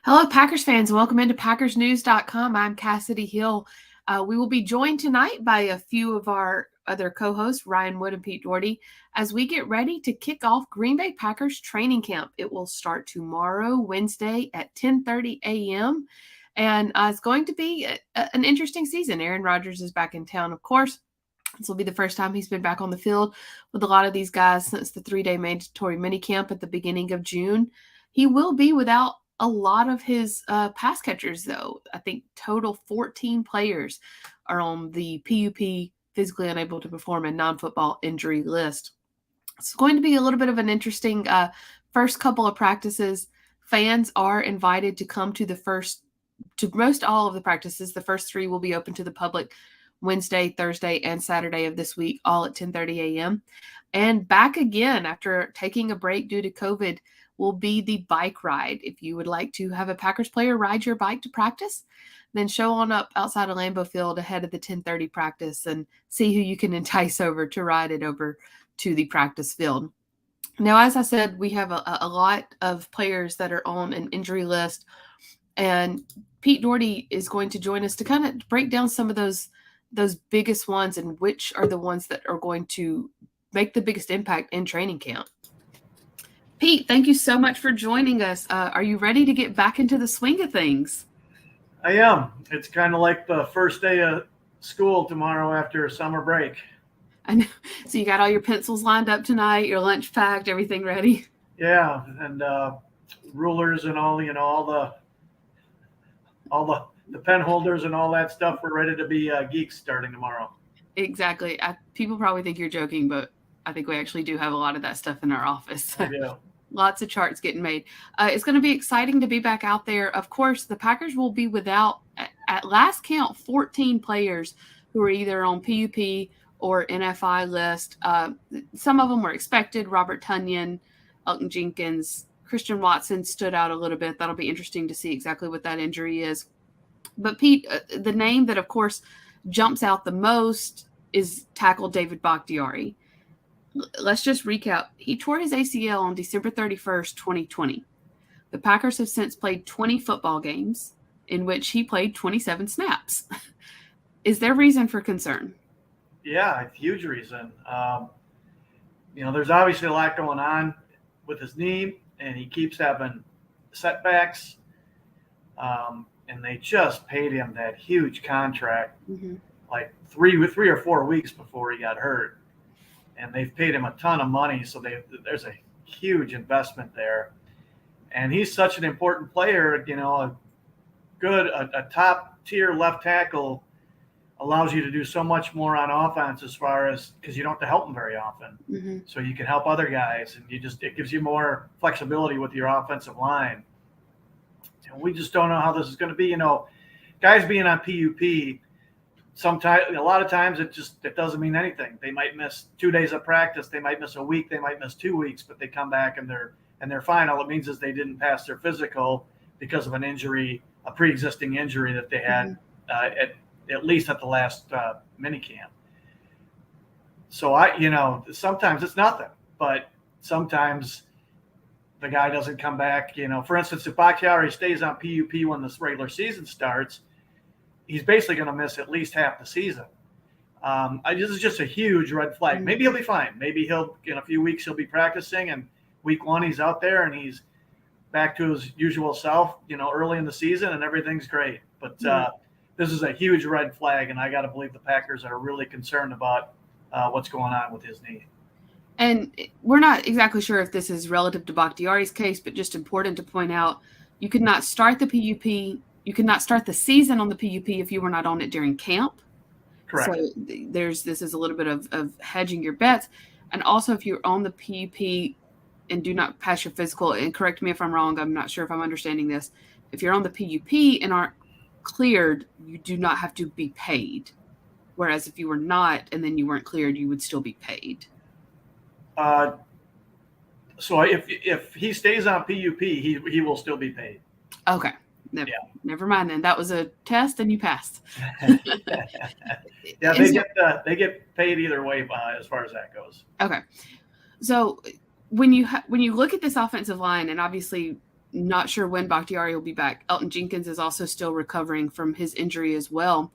Hello, Packers fans. Welcome into PackersNews.com. I'm Cassidy Hill. We will be joined tonight by a few of our other co-hosts, Ryan Wood and Pete Doherty, as we get ready to kick off Green Bay Packers training camp. It will start tomorrow, Wednesday at 10:30 a.m., and it's going to be an interesting season. Aaron Rodgers is back in town, of course. This will be the first time he's been back on the field with a lot of these guys since the 3-day mandatory minicamp at the beginning of June. He will be without a lot of his pass catchers, though. I think total 14 players are on the PUP, physically unable to perform in non-football injury list. It's going to be a little bit of an interesting first couple of practices. Fans are invited to come to most all of the practices. The first 3 will be open to the public Wednesday, Thursday, and Saturday of this week, all at 10:30 a.m. And back again after taking a break due to COVID will be the bike ride. If you would like to have a Packers player ride your bike to practice, then show on up outside of Lambeau Field ahead of the 10:30 practice and see who you can entice over to ride it over to the practice field. Now, as I said, we have a lot of players that are on an injury list, and Pete Doherty is going to join us to kind of break down some of those biggest ones and which are the ones that are going to make the biggest impact in training camp. Pete, thank you so much for joining us. Are you ready to get back into the swing of things? I am. It's kind of like the first day of school tomorrow after summer break. I know. So you got all your pencils lined up tonight, your lunch packed, everything ready? Yeah, and rulers and all the pen holders and all that stuff. We're ready to be geeks starting tomorrow. Exactly. People probably think you're joking, but I think we actually do have a lot of that stuff in our office. I do. Lots of charts getting made. It's going to be exciting to be back out there. Of course, the Packers will be without, at last count, 14 players who are either on PUP or NFI list. Some of them were expected. Robert Tonyan, Elton Jenkins, Christian Watson stood out a little bit. That'll be interesting to see exactly what that injury is. But Pete, the name that, of course, jumps out the most is tackle David Bakhtiari. Let's just recap. He tore his ACL on December 31st, 2020. The Packers have since played 20 football games in which he played 27 snaps. Is there reason for concern? Yeah, huge reason. There's obviously a lot going on with his knee, and he keeps having setbacks. And they just paid him that huge contract, like three or 4 weeks before he got hurt. And they've paid him a ton of money, so there's a huge investment there. And he's such an important player. A top-tier left tackle allows you to do so much more on offense as far as because you don't have to help him very often. So you can help other guys, and it gives you more flexibility with your offensive line. And we just don't know how this is going to be. Guys being on PUP, sometimes a lot of times it doesn't mean anything. They might miss 2 days of practice, they might miss a week, they might miss 2 weeks, but they come back and they're fine. All it means is they didn't pass their physical because of an injury, a pre-existing injury that they had at least at the last minicamp. So sometimes it's nothing, but sometimes the guy doesn't come back. For instance, if Bakhtiari stays on PUP when this regular season starts, he's basically going to miss at least half the season. This is just a huge red flag. Maybe he'll be fine. Maybe in a few weeks, he'll be practicing, and week 1, he's out there and he's back to his usual self, early in the season, and everything's great. But this is a huge red flag, and I got to believe the Packers are really concerned about what's going on with his knee. And we're not exactly sure if this is relative to Bakhtiari's case, but just important to point out, you could not start the PUP. You could not start the season on the PUP if you were not on it during camp. Correct. So this is a little bit of hedging your bets. And also, if you're on the PUP and do not pass your physical, and correct me if I'm wrong, I'm not sure if I'm understanding this. If you're on the PUP and aren't cleared, you do not have to be paid. Whereas if you were not and then you weren't cleared, you would still be paid. So if he stays on PUP, he will still be paid. Okay. Never mind then. That was a test and you passed. Yeah, they get paid either way as far as that goes. Okay. So when you look at this offensive line, and obviously not sure when Bakhtiari will be back. Elton Jenkins is also still recovering from his injury as well.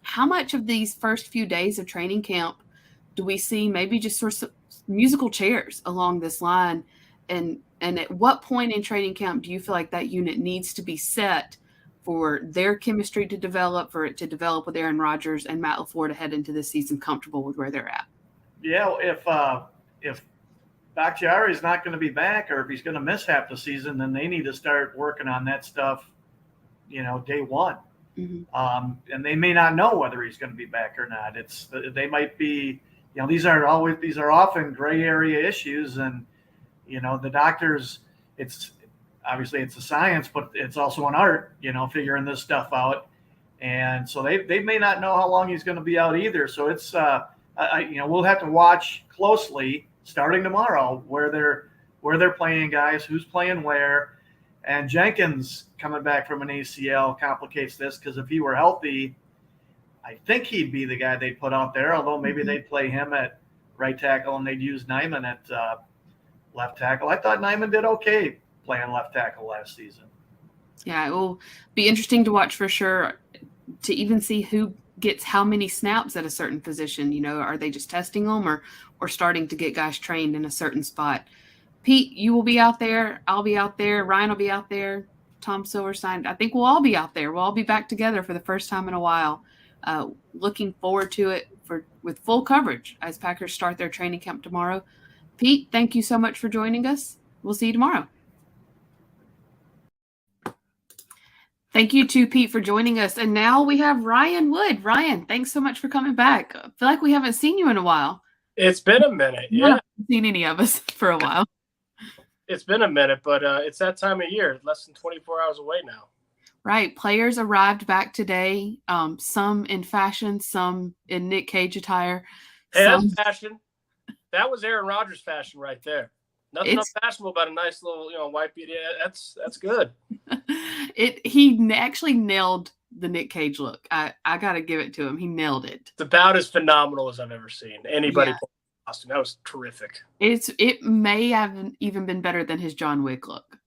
How much of these first few days of training camp do we see maybe just sort of musical chairs along this line? And at what point in training camp do you feel like that unit needs to be set for their chemistry to develop, for it to develop with Aaron Rodgers and Matt LaFleur to head into this season comfortable with where they're at? Yeah, if Bakhtiari is not going to be back, or if he's going to miss half the season, then they need to start working on that stuff, day one. Mm-hmm. And they may not know whether he's going to be back or not. They might be, these are often gray area issues, and the doctors. It's obviously it's a science, but it's also an art, figuring this stuff out. And so they may not know how long he's going to be out either. So it's we'll have to watch closely starting tomorrow where they're playing guys, who's playing where. And Jenkins coming back from an ACL complicates this, because if he were healthy, I think he'd be the guy they'd put out there, although maybe they'd play him at right tackle and they'd use Nyman at left tackle. I thought Nyman did okay playing left tackle last season. Yeah, it will be interesting to watch for sure, to even see who gets how many snaps at a certain position. Are they just testing them or starting to get guys trained in a certain spot? Pete, you will be out there. I'll be out there. Ryan will be out there. Tom Silverstein. I think we'll all be out there. We'll all be back together for the first time in a while. Looking forward to it with full coverage as Packers start their training camp tomorrow. Pete, thank you so much for joining us. We'll see you tomorrow. Thank you to Pete for joining us. And now we have Ryan Wood. Ryan, thanks so much for coming back. I feel like we haven't seen you in a while. It's been a minute. Yeah. I haven't seen any of us for a while. It's been a minute, but it's that time of year, less than 24 hours away now. Right. Players arrived back today, some in fashion, some in Nick Cage attire. Hey, that's fashion. That was Aaron Rodgers fashion right there. Nothing unfashionable about a nice little, white beat. Yeah, that's good. He actually nailed the Nick Cage look. I got to give it to him. He nailed it. It's about as phenomenal as I've ever seen anybody. Yeah. Costume. That was terrific. It may have even been better than his John Wick look.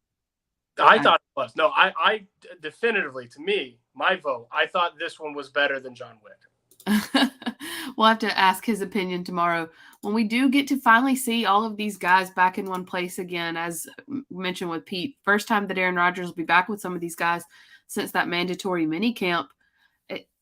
I thought it was. No, I definitively, to me, my vote, I thought this one was better than John Wick. We'll have to ask his opinion tomorrow when we do get to finally see all of these guys back in one place again. As mentioned with Pete, first time that Aaron Rodgers will be back with some of these guys since that mandatory mini camp.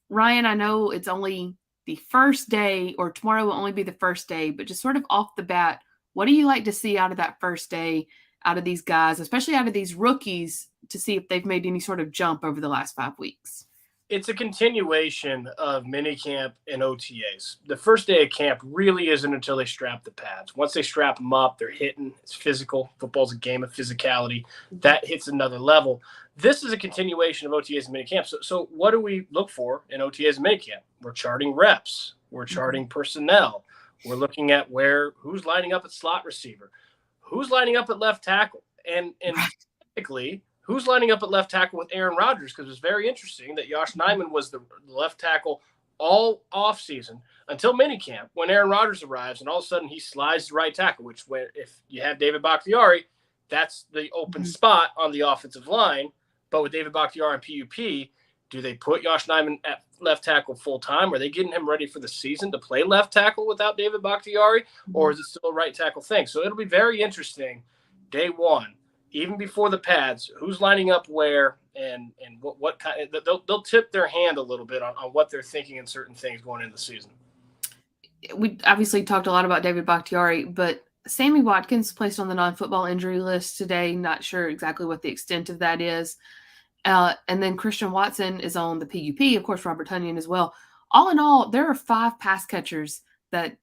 Ryan, I know it's only the first day, or tomorrow will only be the first day, but just sort of off the bat, what do you like to see out of that first day, out of these guys, especially out of these rookies, to see if they've made any sort of jump over the last 5 weeks? It's a continuation of minicamp and OTAs. The first day of camp really isn't until they strap the pads. Once they strap them up, they're hitting. It's physical. Football's a game of physicality. That hits another level. This is a continuation of OTAs and minicamp. So what do we look for in OTAs and minicamp? We're charting reps. We're charting personnel. We're looking at who's lining up at slot receiver, who's lining up at left tackle, and typically who's lining up at left tackle with Aaron Rodgers, because it's very interesting that Josh Nyman was the left tackle all offseason until minicamp, when Aaron Rodgers arrives, and all of a sudden he slides to right tackle, which if you have David Bakhtiari, that's the open spot on the offensive line. But with David Bakhtiari and PUP, do they put Josh Nyman at left tackle full-time? Are they getting him ready for the season to play left tackle without David Bakhtiari, or is it still a right tackle thing? So it'll be very interesting day one, even before the pads, who's lining up where, and what kind of, they'll tip their hand a little bit on what they're thinking in certain things going into the season. We obviously talked a lot about David Bakhtiari, but Sammy Watkins placed on the non-football injury list today. Not sure exactly what the extent of that is. And then Christian Watson is on the PUP, of course, Robert Tonyan as well. All in all, there are 5 pass catchers that,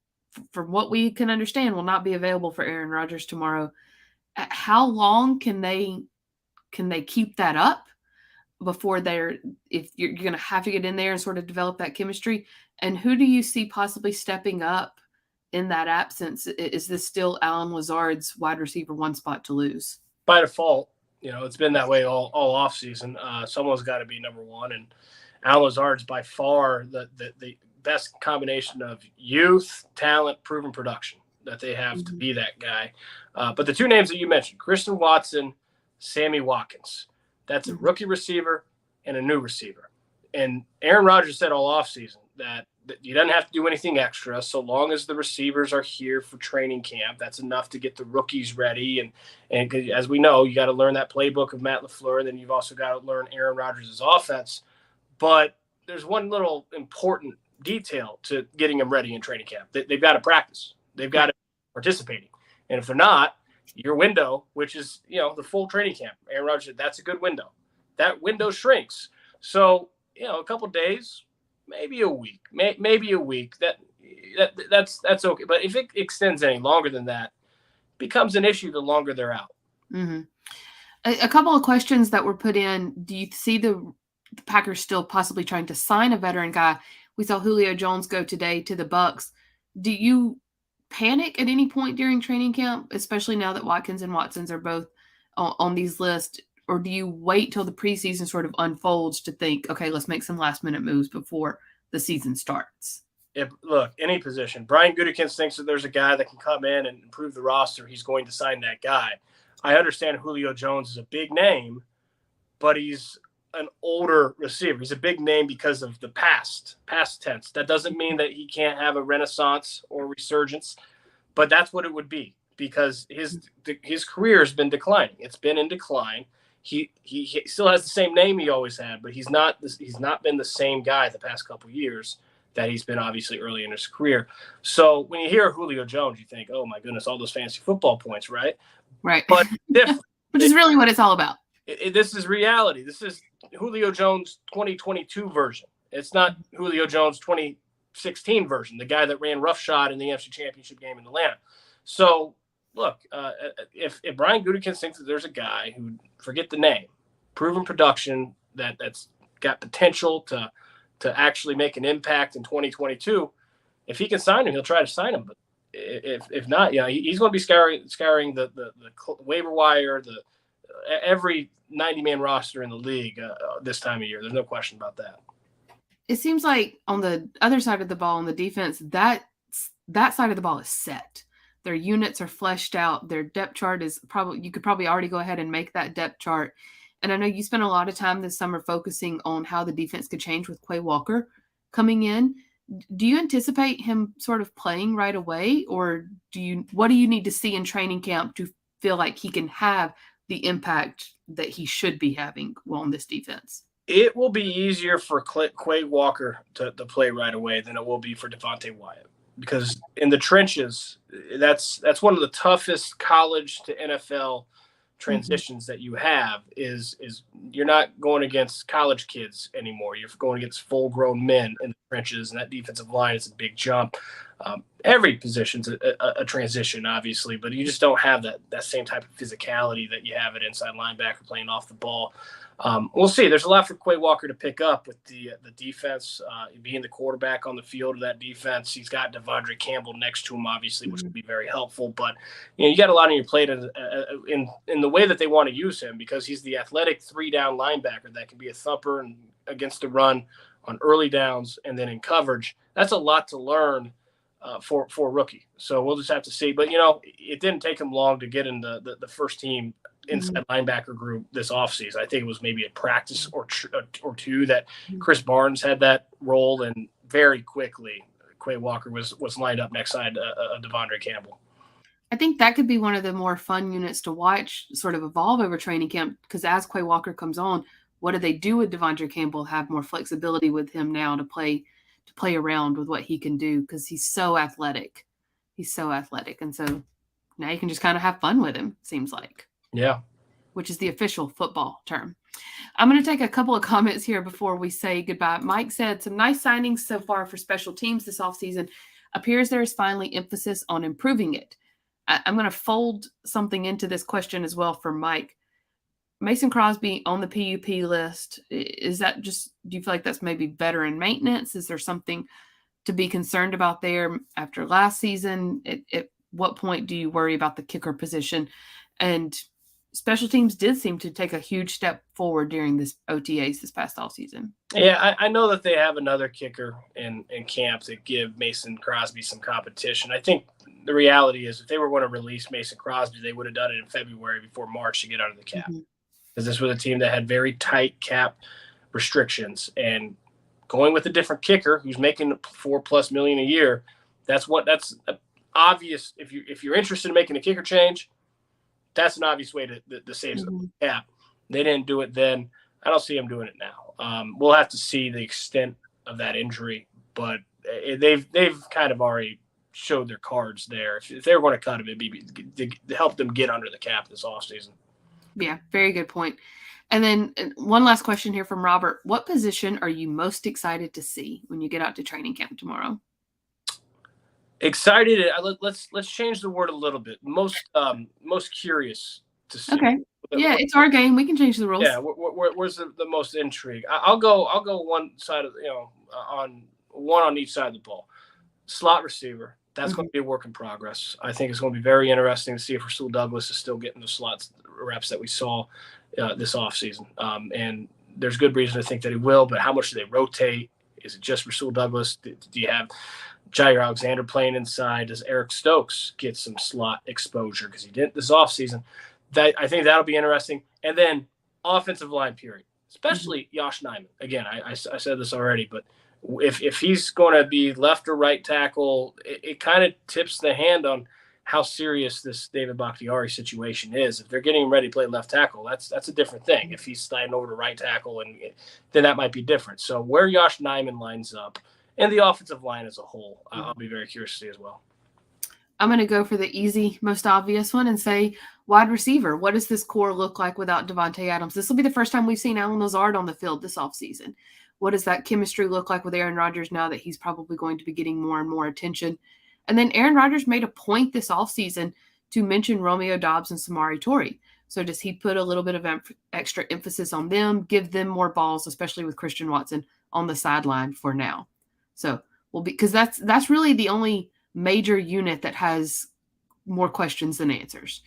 from what we can understand, will not be available for Aaron Rodgers tomorrow. How long can they keep that up before if you're going to have to get in there and sort of develop that chemistry? And who do you see possibly stepping up in that absence? Is this still Alan Lazard's wide receiver 1 spot to lose? By default, it's been that way all off season. Someone's got to be number 1, and Alan Lazard's by far the best combination of youth, talent, proven production that they have to be that guy. But the 2 names that you mentioned, Christian Watson, Sammy Watkins. That's a rookie receiver and a new receiver. And Aaron Rodgers said all offseason that you don't have to do anything extra so long as the receivers are here for training camp. That's enough to get the rookies ready. And as we know, you got to learn that playbook of Matt LaFleur. Then you've also got to learn Aaron Rodgers' offense. But there's one little important detail to getting them ready in training camp. They've got to practice. They've got to participate. And if they're not, your window, which is, the full training camp, Aaron Rodgers said, that's a good window. That window shrinks. So, a couple of days, maybe a week, maybe a week. That's okay. But if it extends any longer than that, it becomes an issue the longer they're out. Mm-hmm. A couple of questions that were put in. Do you see the Packers still possibly trying to sign a veteran guy? We saw Julio Jones go today to the Bucs. Do you panic at any point during training camp, especially now that Watkins and Watsons are both on these lists? Or do you wait till the preseason sort of unfolds to think, okay, let's make some last-minute moves before the season starts? Look, any position. Brian Gutekunst thinks that there's a guy that can come in and improve the roster. He's going to sign that guy. I understand Julio Jones is a big name, but he's an older receiver. He's a big name because of the past tense. That doesn't mean that he can't have a renaissance or resurgence, but that's what it would be because his career has been declining. It's been in decline. He still has the same name he always had, but he's not been the same guy the past couple of years that he's been obviously early in his career. So when you hear Julio Jones, you think, oh my goodness, all those fancy football points, right? Right. But different. Which is really what it's all about. This is reality. This is Julio Jones 2022 version. It's not Julio Jones 2016 version, the guy that ran roughshod in the NFC Championship game in Atlanta. So look, if Brian Gutekunst thinks that there's a guy who, forget the name, proven production that's got potential to actually make an impact in 2022, if he can sign him, he'll try to sign him. But if not, he's going to be scouring the waiver wire, every 90-man roster in the league this time of year. There's no question about that. It seems like on the other side of the ball, on the defense, that side of the ball is set. Their units are fleshed out. Their depth chart is you could probably already go ahead and make that depth chart. And I know you spent a lot of time this summer focusing on how the defense could change with Quay Walker coming in. Do you anticipate him sort of playing right away, or what do you need to see in training camp to feel like he can have the impact that he should be having on this defense? It will be easier for Quay Walker to play right away than it will be for Devontae Wyatt. Because in the trenches, that's one of the toughest college to NFL transitions that you have is you're not going against college kids anymore. You're going against full-grown men in the trenches, and that defensive line is a big jump. Every position's a transition, obviously, but you just don't have that same type of physicality that you have at inside linebacker playing off the ball. We'll see. There's a lot for Quay Walker to pick up with the defense, being the quarterback on the field of that defense. He's got Devondre Campbell next to him, obviously, which would be very helpful. But you got a lot on your plate in the way that they want to use him, because he's the athletic 3-down linebacker that can be a thumper and against the run on early downs and then in coverage. That's a lot to learn for a rookie. So we'll just have to see. But it didn't take him long to get in the first team inside linebacker group this offseason. I think it was maybe a practice or two that Chris Barnes had that role, and very quickly Quay Walker was lined up next side Devondre Campbell. I think that could be one of the more fun units to watch sort of evolve over training camp, because as Quay Walker comes on, what do they do with Devondre Campbell? Have more flexibility with him now to play around with what he can do, because he's so athletic. And so now you can just kind of have fun with him, seems like. Yeah. Which is the official football term. I'm going to take a couple of comments here before we say goodbye. Mike said, some nice signings so far for special teams this offseason. Appears there is finally emphasis on improving it. I'm going to fold something into this question as well for Mike. Mason Crosby on the PUP list, is that just, do you feel like that's maybe veteran maintenance? Is there something to be concerned about there after last season? At what point do you worry about the kicker position? And special teams did seem to take a huge step forward during this OTAs this past offseason. Yeah, I know that they have another kicker in camp that give Mason Crosby some competition. I think the reality is if they were going to release Mason Crosby, they would have done it in February before March to get out of the cap. Because this was a team that had very tight cap restrictions. And going with a different kicker who's making $4+ million a year, that's obvious. If you're interested in making a kicker change, that's an obvious way to save some cap. They didn't do it then. I don't see them doing it now. We'll have to see the extent of that injury, but they've kind of already showed their cards there. If they were going to cut him, it'd be to help them get under the cap this offseason. Yeah, very good point. And then one last question here from Robert. What position are you most excited to see when you get out to training camp tomorrow? Excited. Let's change the word a little bit. Most curious to see. Okay. Yeah, it's our game. We can change the rules. Yeah, where's the most intrigue? I'll go one side of on each side of the ball. Slot receiver. That's going to be a work in progress. I think it's going to be very interesting to see if Rasul Douglas is still getting the slots reps that we saw this offseason. And there's good reason to think that he will, but how much do they rotate? Is it just Rasul Douglas? Do you have Jair Alexander playing inside? Does Eric Stokes get some slot exposure? Because he didn't this offseason. I think that'll be interesting. And then offensive line period, especially Josh Nijman. Again, I said this already, but if he's going to be left or right tackle, it kind of tips the hand on how serious this David Bakhtiari situation is. If they're getting him ready to play left tackle, that's a different thing. If he's sliding over to right tackle, then that might be different. So where Josh Nijman lines up and the offensive line as a whole, I'll be very curious to see as well. I'm going to go for the easy, most obvious one and say wide receiver. What does this core look like without Devontae Adams? This will be the first time we've seen Allen Lazard on the field this offseason. What does that chemistry look like with Aaron Rodgers now that he's probably going to be getting more and more attention? And then Aaron Rodgers made a point this offseason to mention Romeo Doubs and Samori Toure. So does he put a little bit of extra emphasis on them, give them more balls, especially with Christian Watson on the sideline for now? So because that's really the only major unit that has more questions than answers.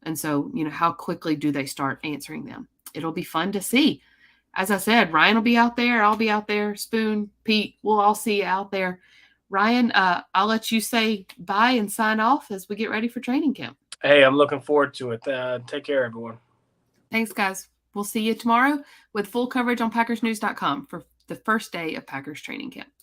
And so, how quickly do they start answering them? It'll be fun to see. As I said, Ryan will be out there. I'll be out there. Spoon, Pete, we'll all see you out there. Ryan, I'll let you say bye and sign off as we get ready for training camp. Hey, I'm looking forward to it. Take care, everyone. Thanks, guys. We'll see you tomorrow with full coverage on PackersNews.com for the first day of Packers training camp.